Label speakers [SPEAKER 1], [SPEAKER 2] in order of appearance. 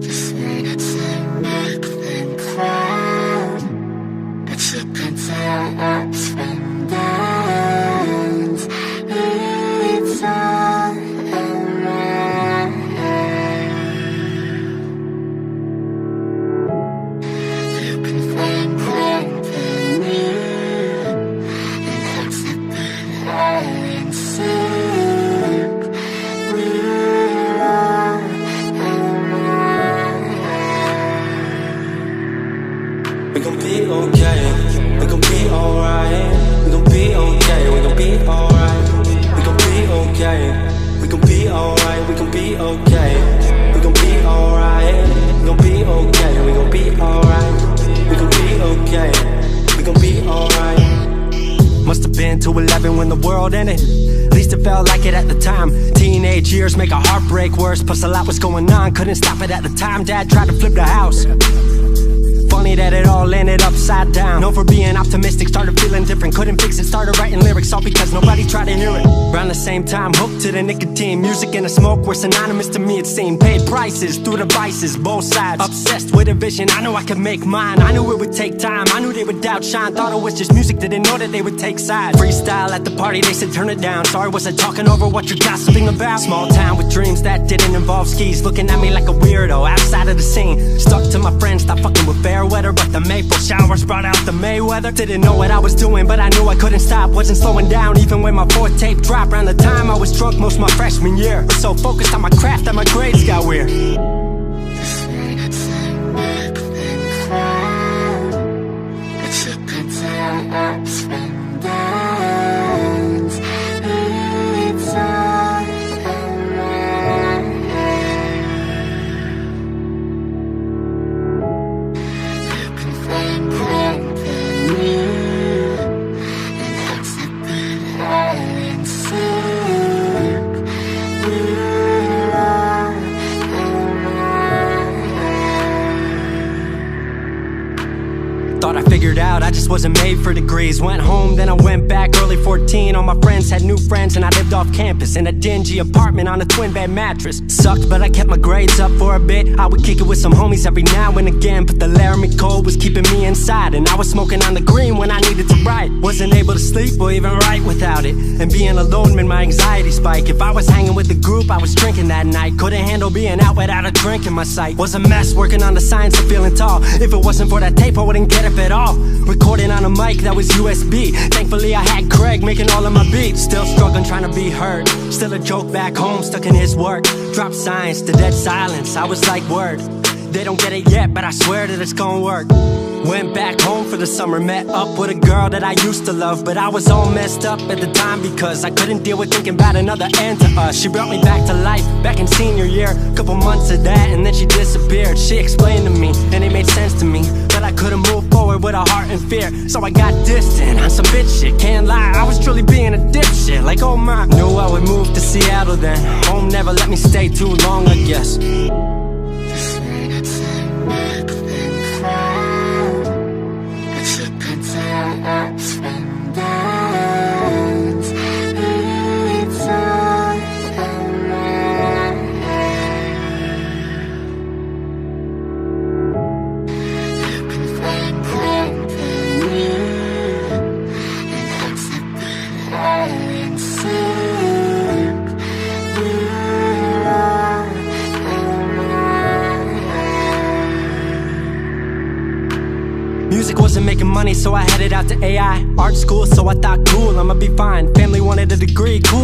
[SPEAKER 1] Just wanted to make them proud, but you can tell ups and downs. It's all around. You can find company in hopes that we are in sync. We're all around.
[SPEAKER 2] We gon' be okay, we gon' be alright. We gon' be okay, we gon' be alright. We gon' be okay, we gon' be alright. We gon' be okay, we gon' be alright. We gon' be okay, we gon' be alright. We gon' be okay, we gon' be alright. Must've been 211 when the world ended. At least it felt like it at the time. Teenage years make a heartbreak worse. Plus a lot was going on, couldn't stop it at the time. Dad tried to flip the house. Funny that it all ended upside down. Known for being optimistic, started feeling different. Couldn't fix it, started writing lyrics, all because nobody tried to hear it. Around the same time, hooked to the nicotine. Music and the smoke were synonymous to me, it seemed. Paid prices through the vices, both sides. Obsessed with a vision, I knew I could make mine. I knew it would take time, I knew they would outshine. Thought it was just music, didn't know that they would take sides. Freestyle at the party, they said turn it down. Sorry, was I talking over what you're gossiping about? Small town with dreams that didn't involve skis. Looking at me like a weirdo, outside of the scene. Stuck to my friends, thought fucking with fair weather. But the maple showers brought out the Mayweather. Didn't know what I was doing, but I knew I couldn't stop. Wasn't slowing down, even when my fourth tape dropped. Around the time I was drunk most my freshman year. Was so focused on my craft that my grades got weird.
[SPEAKER 1] Just wanted to make them proud, but you can tell ups and downs. It's all around. You can find company in hopes that we are in sync. We're all around.
[SPEAKER 2] Thought I figured out I just wasn't made for degrees. Went home, then I went back early 14. All my friends had new friends and I lived off campus in a dingy apartment on a twin bed mattress. Sucked, but I kept my grades up for a bit. I would kick it with some homies every now and again, but the Laramie cold was keeping me inside. And I was smoking on the green when I needed to write. Wasn't able to sleep or even write without it. And being alone made my anxiety spike. If I was hanging with the group, I was drinking that night. Couldn't handle being out without a drink in my sight. Was a mess working on the science of feeling tall. If it wasn't for that tape, I wouldn't get up at all. Recording on a mic that was USB. Thankfully I had Craig making all of my beats. Still struggling trying to be heard. Still a joke back home, stuck in his work. Dropped science to dead silence, I was like word. They don't get it yet, but I swear that it's gonna work. Went back home for the summer, met up with a girl that I used to love. But I was all messed up at the time because I couldn't deal with thinking about another end to us. She brought me back to life, back in senior year. Couple months of that and then she disappeared. She explained to me, and it made sense to me, that I couldn't move forward with a heart in fear. So I got distant on some bitch shit, can't lie, I was truly being a dipshit. Like oh my, knew I would move to Seattle then. Home never let me stay too long, I guess.
[SPEAKER 1] Just wanted to make them proud, but you can tell ups and downs. It's all around. You can find company in hopes that we are in sync. We're all around.
[SPEAKER 2] Music wasn't making money, so I headed out to AI art school, so I thought cool, I'ma be fine. Family wanted a degree, cool.